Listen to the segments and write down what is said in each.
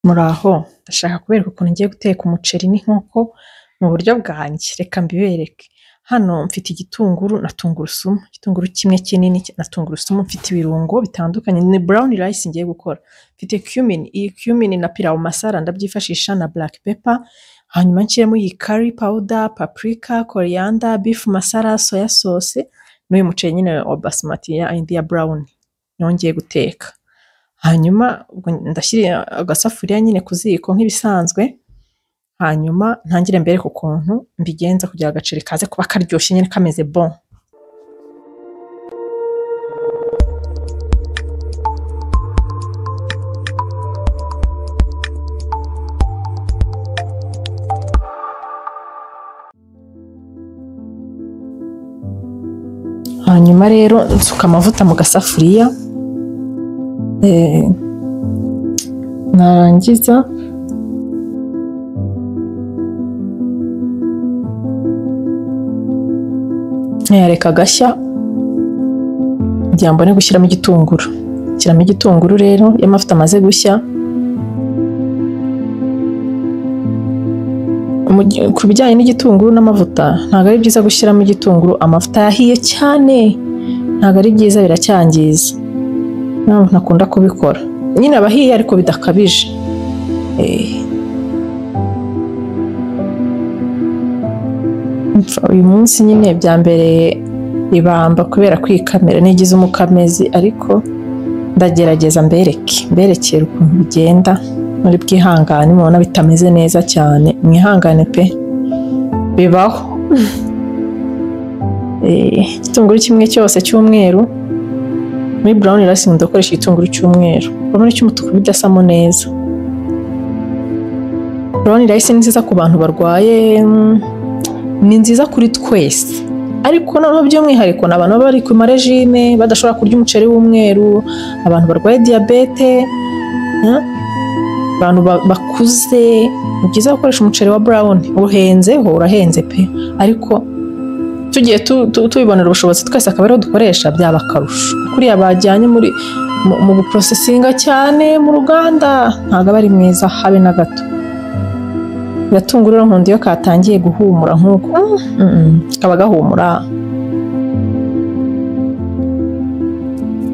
Muraho ndashaka kubereka ukuntu ngiye guteka umuceri n'inkoko mu buryo bwanjye. Reka mbibereke. Hano mfite igitunguru na tungurusumu, igitunguru kimwe kinini na tungurusumu, mfite ibirungo bitandukanye, ni brown rice ngiye gukora. Mfite cumin, iyi cumin na pilau masala ndabyifashisha na black pepper, hanyuma nshyiremo iyi curry powder, paprika, coriander, beef masala, soya sauce, n'uyu muceri nyine wa basmati ya India brown niwo ngiye guteka. Hanyuma ndashyira agasafuriya nyine ku ziko nk'ibisanzwe, hanyuma ntangire mbereke ukuntu mbigenza kugira agaceri kaze kuba karyoshye nyine kameze bon. Hanyuma rero nsuka amavuta mu gasafuriya, narangiza nkayareka agashya kugira ngo mbone gushyiramo igitunguru. Nshyiramo igitunguru rero iyo amavuta amaze gushya. Ku bijyanye n'igitunguru n'amavuta ntabwo ari byiza gushyiramo igitunguru amavuta yahiye cyane, ntabwo ari byiza, biracyangiza. Ntabwo ntakunda kubikora, nyine abahiye ariko bidakabije. Uyu munsi nyine byambereye ibamba kubera kwikamera, nigize umukamezi, ariko ndagerageza mberekere ukuntu bigenda. Muri bwihangane mubona bitameze neza cyane, mwihangane pe, bibaho. Igitunguru kimwe cyose cy'umweru, muri brown rice ndakoresha igitunguru cy'umweru, urabona cy'umutuku bidasamo neza. Brown rice ni nziza ku bantu barwaye, ni nziza kuri twese, ariko noneho by'umwihariko n'abantu baba bari ku marejime badashobora kurya umuceri w'umweru, abantu barwaye diabete, abantu bakuze, ni byiza gukoresha umuceri wa brown. Urahenze pe, ariko tugiye tubibonera ubushobozi twese akaba ariho dukoresha byaba akarusho. Kuriya bajyanye mu guprosesinga cyane mu ruganda ntabwo aba ari mwiza habe na gato. Gatunguru nkunda iyo katangiye guhumura nk'uko kaba gahumura,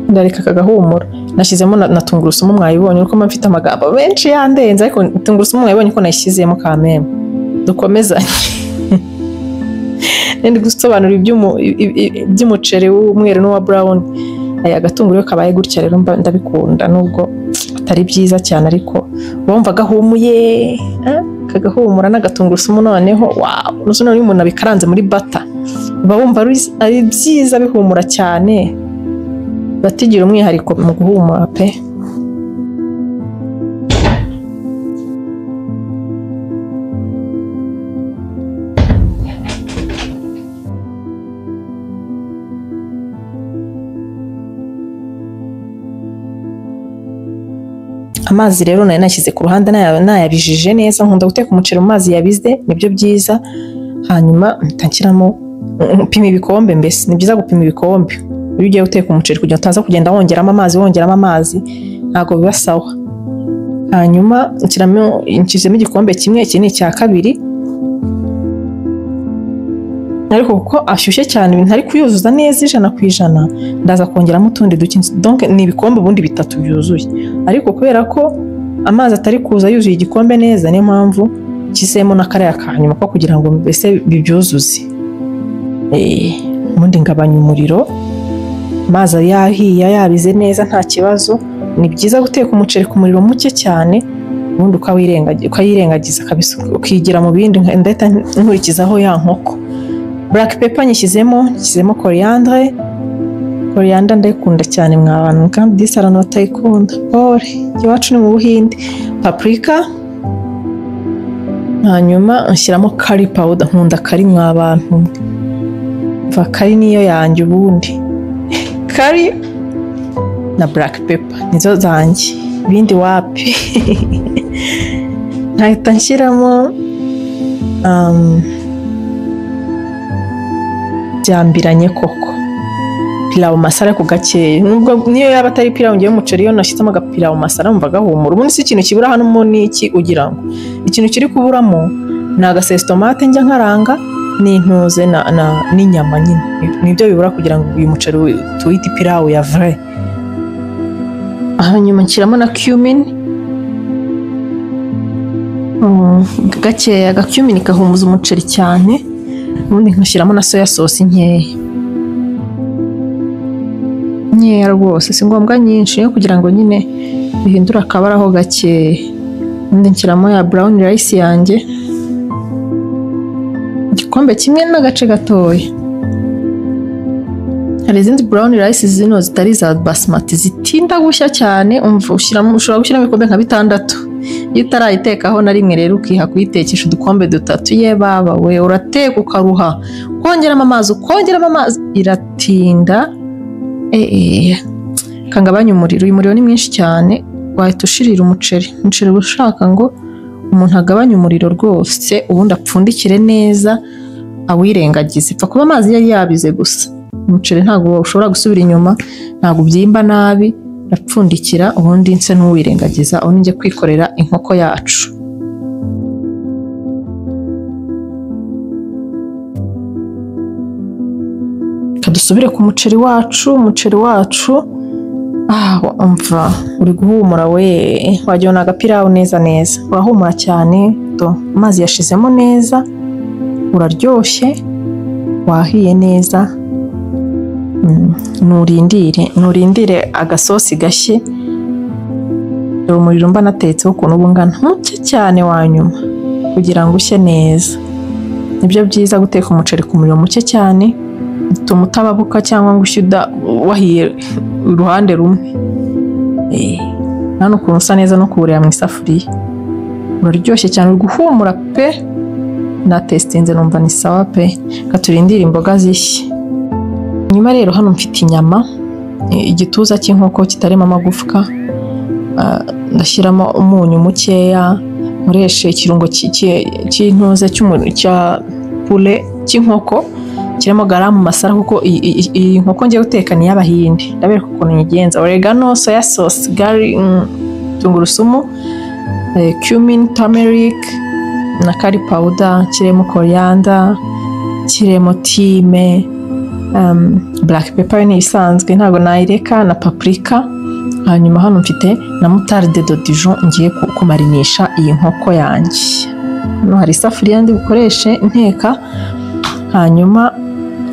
ndareka kagahumura. Nashyizemo na tungurusumu, mwayibonye uko mfite amagambo menshi yandenze, ariko tungurusumu mwayibonye ko nayishyizemo kameme. Dukomezanye. Ndi gusobanura iby'umuceri w'umweru n'uwa brown. Aya gatunguru yo kabaye gutya rero ndabikunda, nubwo atari byiza cyane, ariko bumva gahumuye, kagahumura n'agatungurusumu noneho wow. Nuzo none umuntu abikaranze muri butter uba wumva ari byiza, bihumura cyane, batigira umwihariko mu guhumura pe. Amazi rero nayo nashyize ku ruhande, nayabijije neza. Nkunda guteka umuceri mu mazi yabize, nibyo byiza. Hanyuma nshyiramo, upima ibikombe, mbese ni byiza gupima ibikombe iyo ugiye guteka umuceri kugira ngo utaza kugenda wongeramo amazi, ntabwo biba sawa. Hanyuma nshyizemo igikombe kimwe, iki ni icya kabiri, ariko kuko ashyushye cyane ibintu ntari kuyuzuza neza 100%, ndaza kongeramo utundi duke. Donc ni ibikombe ubundi 3 byuzuye, ariko kubera ko amazi atari kuza yuzuye igikombe neza, niyo mpamvu nshyizemo n'akariya kanyuma ko kugira ngo mbese bibyuzuze. Ubundi ngabanya umuriro, amazi yahiye yabize neza nta kibazo. Ni byiza guteka umuceri ku muriro muke cyane, ubundi ukayirengagiza kabisa, ukigira mu bindi. Ndahita nkurikizaho ya nkoko. Black pepper nyishyizemo coriander ndayikunda cyane mwabantu, kandi disarano batayikunda pole, iwacu ni mu Buhinde. Paprika, hanyuma nshyiramo curry powder, nkunda curry mwabantu, mva curry niyo yanjye ubundi. Curry na black pepper nizo zanjye, ibindi wapi. Nkahita nshyiramo byambiranye koko. pilau masara ku gakeya nubwo niyo yaba atari pilau ngiye umuceri yo nashyizemo agapilau masara numva gahumura ubundi si ikintu kibura hano mo niki ugira ngo ikintu kiri kuburamo ni agaseso tomate njya nkaranga n'intuze n'inyama nyine nibyo bibura kugira ngo uyu muceri tuwite pilau ya vrai. Hanyuma nshyiramo na cumin gakeya, agacumin gahumuza umuceri cyane, ubundi nkashyiramo na soya sauce nkeya rwose, si ngombwa nyinshi kugira ngo nyine bihindura akabaraho gakeya. Ubundi nshyiramo ya brown rice yanjye igikombe kimwe n'agace gatoya. Hari izindi brown rice zino zitari za basmati zitinda gushya cyane, ushobora gushyiramo ibikombe nka 6. Iyo utarayitekaho na rimwe rero ukiha kuyitekesha udukombe 3 ye baba we urateka ukaruha, kongeramo amazi iratinda. Kangabanya umuriro, uyu muriro ni mwinshi cyane wahita ushirira umuceri ushaka ngo umuntu agabanye umuriro rwose ubundi apfundikire neza awirengagize, ipfa kuba amazi yari yabize gusa. Umuceri ntabwo ushobora gusubira inyuma, ntabwo ubyimba nabi, rapfundikira ubundi nse n'uwirengagiza aho njye kwikorera inkoko yacu. Kadusubire ku muceri wacu umva uri guhumura we, wagira agapilau neza urahumura cyane, amazi yashizemo neza, uraryoshye, wahiye neza. Nurindire agasosi gashye, umuriro mba natetseho ukuntu bungana muke cyane wanyuma kugira ngo ushye neza. Nibyo byiza guteka umuceri ku muriro muke cyane, bituma utababuka cyangwa ngo ushyuda wahiye uruhande rumwe. Nano ukuntu usa neza no kuburira mu isafuriya, uraryoshye cyane, uri guhumura pe. Natestinze numva ni sawa pe. Katurindira imboga zishye. Nyuma rero hano mfite inyama, igituza cy'inkoko kitarimo amagufwa, ndashyiramo umunyu mukeya, mureshe ikirungo cy'intuze cya poulet cy'inkoko, kirimo garam masara kuko iyi nkoko ngiye guteka ni y'Abahinde. Ndabereka ukuntu nyigenza: oregano, soya sauce, tungurusumu, cumin, turmeric na curry powder, kiremo coriander, kiremo thyme, black pepper ni isanzwe ntabwo nayireka, na paprika. Hanyuma hano mfite na moutarde de Dijon ngiye kumarinisha iyi nkoko yanjye. Hano hari isafuriya ndi bukoreshe nteka. Hanyuma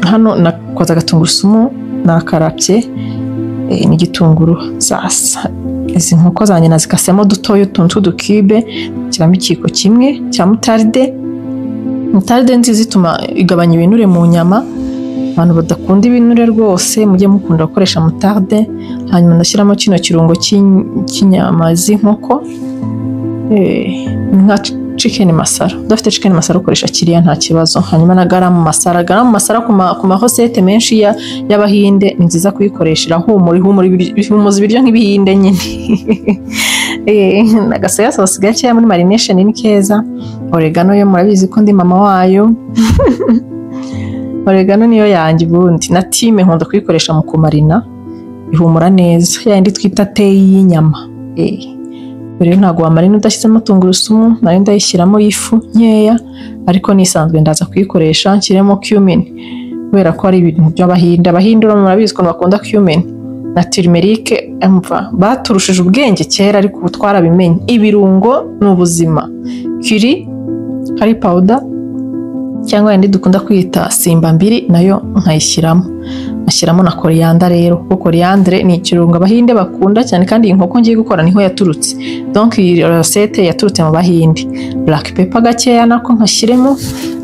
hano nakoza agatungurusumu nakarabye n'igitunguru. Sasa izi nkoko zanjye nazikasemo dutoyo tuntu tw'udukube, kiramo ikiko kimwe cya moutarde nziza ituma igabanya ibinure mu nyama. Abantu badakunda ibinure rwose mujye mukunda gukoresha moutarde. Hanyuma ndashyiramo kino kirungo cy'inyama z'inkoko, nka chicken masara. Udafite chicken masara ukoresha kiriya nta kibazo. Hanyuma na garam masara ku mahosete menshi y'Abahinde ni nziza kuyikoresha, ihumuza ibiryo nk'ibihinde nyine. Nagasoya sauce gakeya muri marination ni keza. Oregano yo murabizi ko ndi mama wayo. Oregano niyo yanjye ubundi, na thyme nkunda kuyikoresha mu kumarina, ihumura neza, yandi twita teyi y'inyama. Rero ntabwo wamarina udashyizemo tungurusumu, nayo ndayishyiramo ifu nkeya, ariko nisanzwe ndaza kuyikoresha nshyiremo cumin kubera ko ari ibintu by'Abahinde. Abahinde murabizi ko bakunda cumin na turmeric. Baturushije ubwenge kera ariko ubu twarabimenye. Ibirungo ni ubuzima. Curry powder cyangwa yandi dukunda kwita simba mbiri nayo nkayishyiramo. Ashyiramo na coriander rero, kuko coriander ni ikirungo Abahinde bakunda cyane, kandi iyi nkoko ngiye gukora niho yaturutse. Donc iyi recette yaturutse mu Bahinde. Black pepper gakeya nako nkashyiremo,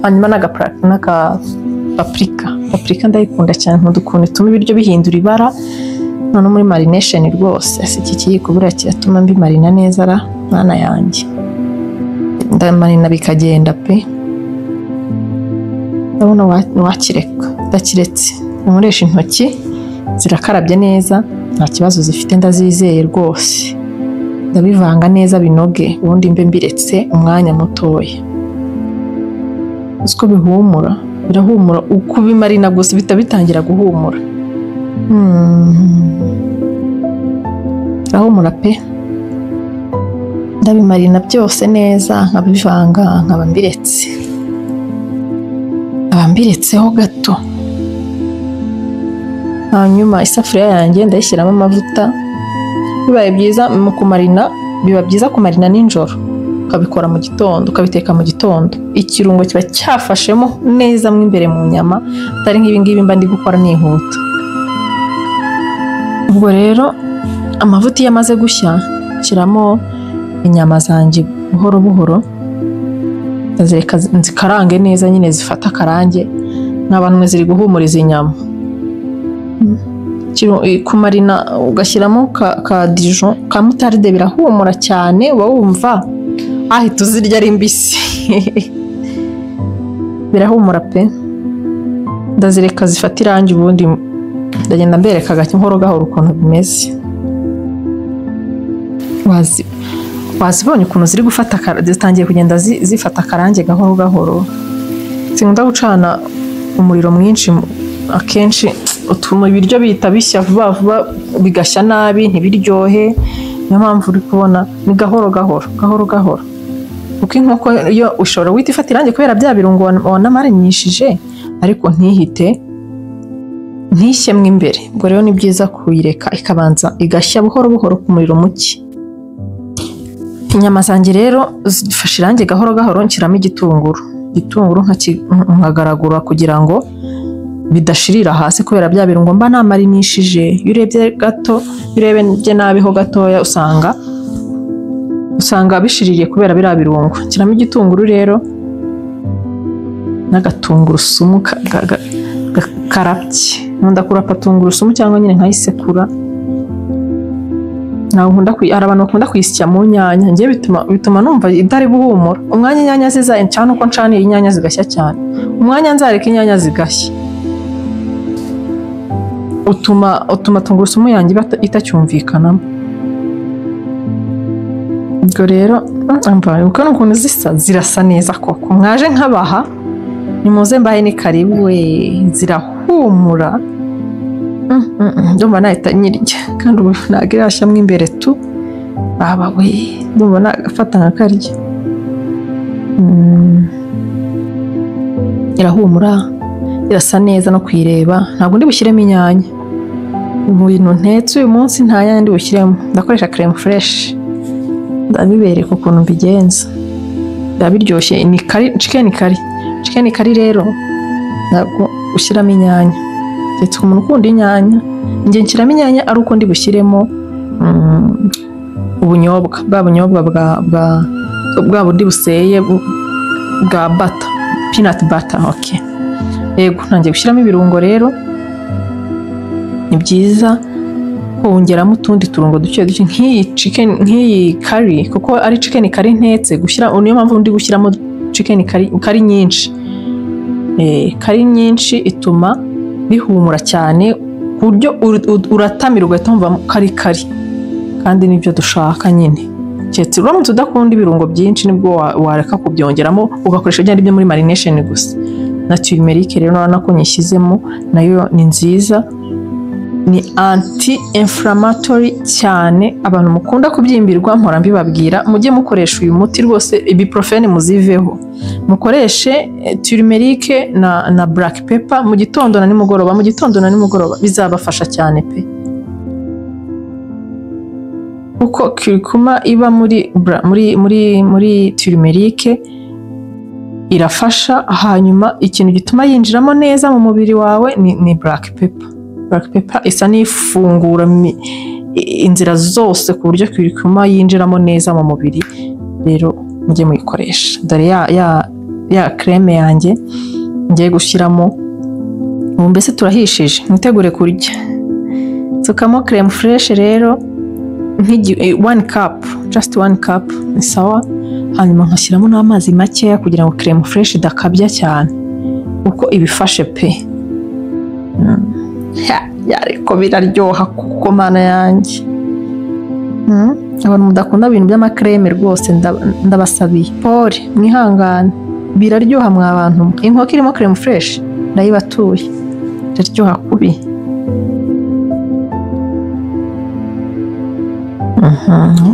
hanyuma n'aka paprika ndayikunda cyane, nkudukunda ituma ibiryo bihindura ibara. None muri marination rwose iki kiyiko buriya kiratuma mbimarina neza mwana yanjye. Ndamarina bikagenda pe. Ndabona wakireka, ndakiretse. Nkoresha intoki zirakarabye neza, nta kibazo zifite, ndazizeye rwose. Ndabivanga neza binoge, ubundi mbe mbiretse umwanya mutoya. Uko bihumura, birahumura uko bimarina gusa bitangira guhumura. Birahumura pe. Ndabimarina byose neza nkabivanga nkaba mbiretseho gato. Hanyuma isafuriya yanjye ndayishyiramo amavuta. Bibaye byiza mu kumarina, biba byiza kumarina nijoro, ukabikora mu gitondo, ukabiteka mu gitondo. Ikirungo kiba cyafashemo neza mo imbere mu nyama, atari nk'ibi ngibi mba ndi gukora nihuta. Ubwo rero amavuta iyo amaze gushya, nshyiramo inyama zanjye buhoro buhoro, ndazireka nzikarange neza nyine zifata akarange, nk'abantu ziri guhumuriza inyama. Kumarina ugashyiramo ka dijon ka mutarde birahumura cyane, uba wumva ahita uzirya ari mbisi. Birahumura pe. Ndazireka zifata irangi, ubundi ndagenda mbereka gake gahoro ukuntu bimeze. Wazibonye ukuntu ziri gufata, zitangiye kugenda zifata akarange gahoro. Sinkunda gucana umuriro mwinshi, akenshi utuma ibiryo bihita bishya vuba bigashya nabi, ntibiryohe. Niyo mpamvu uri kubona ni gahoro. Kuko inkoko yo ushobora guhita ifata irangi kubera bya birungo wanamarinishije, ariko ntishyemwe imbere. Ubwo rero ni byiza kuyireka ikabanza igashya buhoro ku muriro muke. Inyama zanjye rero zifashe irangi gahoro, nshyiramo igitunguru nkagaragura kugira ngo bidashirira hasi kubera bya birungo mba namarinishije. Iyo urebye nabi ho gatoya usanga bishiririye kubera biriya birungo. Nshyiramo igitunguru rero n'agatungurusumu karapye. Nkunda kurapa tungurusumu cyangwa nyine nkayisekura. Hari abantu bakunda kuyisya mu nyanya, njye bituma numva idari buhumura. Umwanya inyanya zizayincana uko ncaniye inyanya zigashya cyane, umwanya nzareka inyanya zigashya utuma tungurusumu yanjye itacyumvikanamo. Ubwo rero uko ukuntu zirasa neza koko. Mwaje nkabaha, nimuze mbahe ni karibu we, zirahumura. Ndumva nahita nyirya, kandi ubu ntabwo irashyamo imbere tu. Baba we, ndumva nagafata nkakarya. Irahumura, irasa neza no kuyireba. Ntabwo ndi bushyiremo inyanya. Mu bintu ntetse uyu munsi nta nyanya ndi bushyiremo, ndakoresha crème fraîche. Ndabibereka ukuntu mbigenza, biba biryoshye. Ni chicken curry rero ntabwo ushyiramo inyanya. Ndetse umuntu ukunda inyanya, njye nshyiramo inyanya ari uko ndi bushyiremo ubunyobwa, bwa bunyobwa bwa bundi buseye bwa butter, peanut butter. Okay, yego ntangiye gushyiramo ibirungo rero. Ni byiza kongeramo utundi turungo duke nk'iyi curry, kuko ari chicken curry ntetse gushyira. Niyo mpamvu ndi gushyiramo chicken curry nyinshi. Curry nyinshi ituma bihumura cyane ku buryo uratamira ugahita wumva kari kandi nibyo dushaka nyine. Cyetse uramutse udakunda ibirungo byinshi nibwo wareka kubyongeramo ugakoresha byandi byo muri marination gusa. Na turmeric rero urabona ko nyishyizemo, nayo ni nziza, ni anti-inflammatory cyane. Abantu mukunda kubyimbirwa mpora mbibabwira, mujye mukoresha uyu muti rwose. Ibuprofene muziveho, mukoreshe turmeric na black pepper mu gitondo na nimugoroba, bizabafasha cyane pe. Uko curcuma iba muri turmeric irafasha. Hanyuma ikintu gituma yinjiramo neza mu mubiri wawe ni black pepper. Black pepper isa n'ifungura inzira zose ku buryo curcuma yinjiramo neza mu mubiri. Rero mujye muyikoresha. Dore ya creme yanjye ngiye gushyiramo. Ubu mbese turahishije, mwitegure kurya. Nsukamo creme fraîche rero 1 cup, just 1 cup ni sawa. Hanyuma nkashyiramo n'amazi makeya kugira ngo creme fraîche idakabya cyane, uko ibifashe pe. Yariko biraryoha kuko mana yanjye. Abantu mudakunda ibintu by'amakreme rwose ndabasabiye pole, mwihangane. Biraryoha mwa bantu. Inkoko irimo creme fraîche ndayibatuye, iraryoha kubi.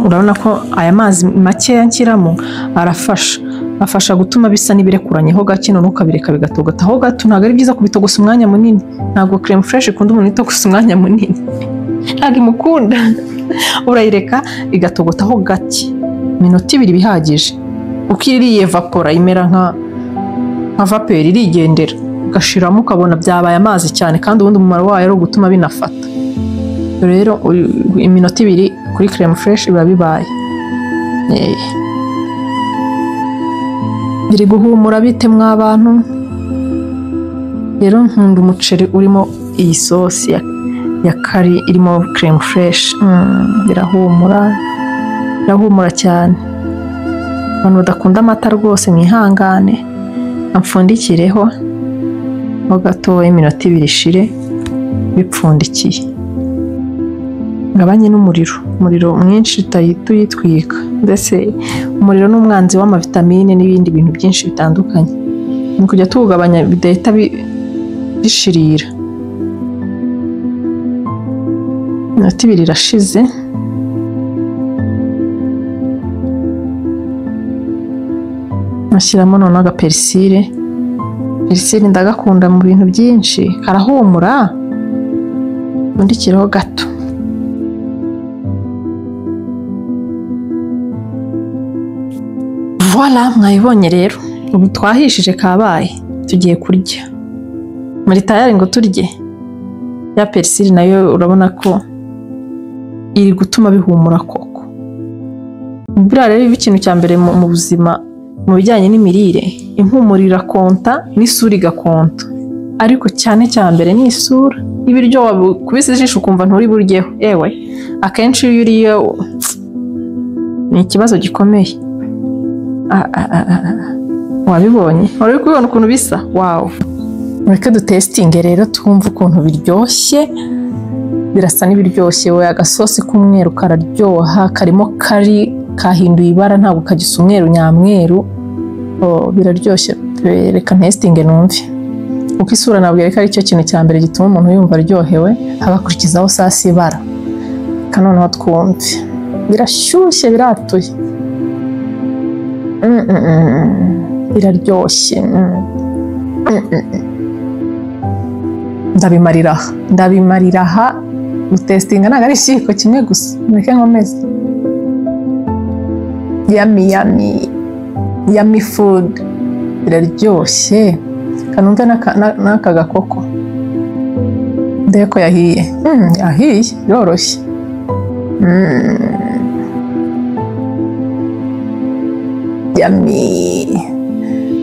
urabona ko aya mazi makeya nshyiramo afasha gutuma bisa n'ibirekuranye gake noneho ukabireka bigatogotaho gato. Ntabwo ari byiza kubitogosa umwanya munini, ntabwo creme fresh ikunda umuntu itogosa umwanya munini, ntabwo imukunda. Urayireka igatogotaho gake, minota 2 bihagije, uko iriyevapora imera nka vapeur irigendera, ugashiramo ukabona byabaye amazi cyane, kandi ubundi umumaro wayo ari ugutuma binafata. Rero iminota 2 kuri creme fresh biba bibaye. Biri guhumura bite mw'abantu? Rero nkunda umuceri urimo iyi sosi ya kari irimo creme fresh. Birahumura cyane. Abantu badakunda amata rwose mwihangane, amfundikireho ho gatoya iminota 2 ishire bipfundikiye. Ngabanye n'umuriro mwinshi tuyitwika, ndetse umuriro n'umwanzi w'amavitamine n'ibindi bintu byinshi bitandukanye. Ni kujya tuwugabanya bidahita bishirira. Iminota 2 irashize. Mashyiramo noneho agaperisire. Perisire ndagakunda mu bintu byinshi, karahumura. Undikiraho gato. Voilà, mwayibonye rero. Ubu twahishije kabaye, tugiye kurya. Muri tayari ngo turye. Ya perisire nayo urabona ko iri gutuma bihumura koko. Buriya rero ikintu cya mbere mu buzima mu bijyanye n'imirire, impumuro irakonta n'isura igakonta, ariko cyane mbere ni isura. Ibiryo kubise ijisho ukumva nturi buryeho, yewe akenshi iyo uriye ni ikibazo gikomeye. Wabibonye? Wari kubibona ukuntu bisa? Wow! Reka dutestinge rero twumve ukuntu biryoshye. Birasa n'ibiryoshye. We agasosi k'umweru kararyoha, karimo kari kahinduye ibara, ntabwo kagisa umweru nyamweru. Biraryoshye. Reka ntestinge numve. Uko isura nabwo reka ari cyo kintu cya mbere gituma umuntu yumva aryohewe, hagakurikizaho sasi ibara. Kanoneho twumve. Birashyushye, biratuye. Biraryoshye. Ndabimarira aha. Gutestinga ntabwo ari ikiyiko kimwe gusa, mureke nkomeze. Yummy food. Biraryoshye. Kanumve n'aka gakoko. Ndebe ko yahiye. Yahiye, yoroshye. Yummy.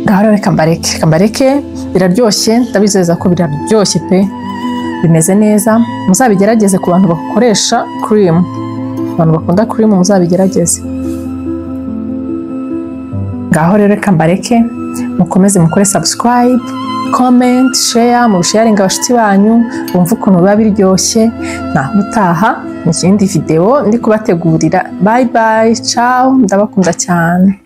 Ngaho reka mbareke. Biraryoshye, ndabizeza ko biraryoshye pe. Bimeze neza. Muzabigerageze ku bantu bakoresha cream. Abantu bakunda cream muzabigerageze. Ngaho rero reka mbareke, mukomeze mukore subscribe, comment, share, mubisharinga abashuti banyu, bumve ukuntu biba biryoshye. Naho utaha mu kindi video ndi kubategurira. Bye bye, ciao, ndabakunda cyane.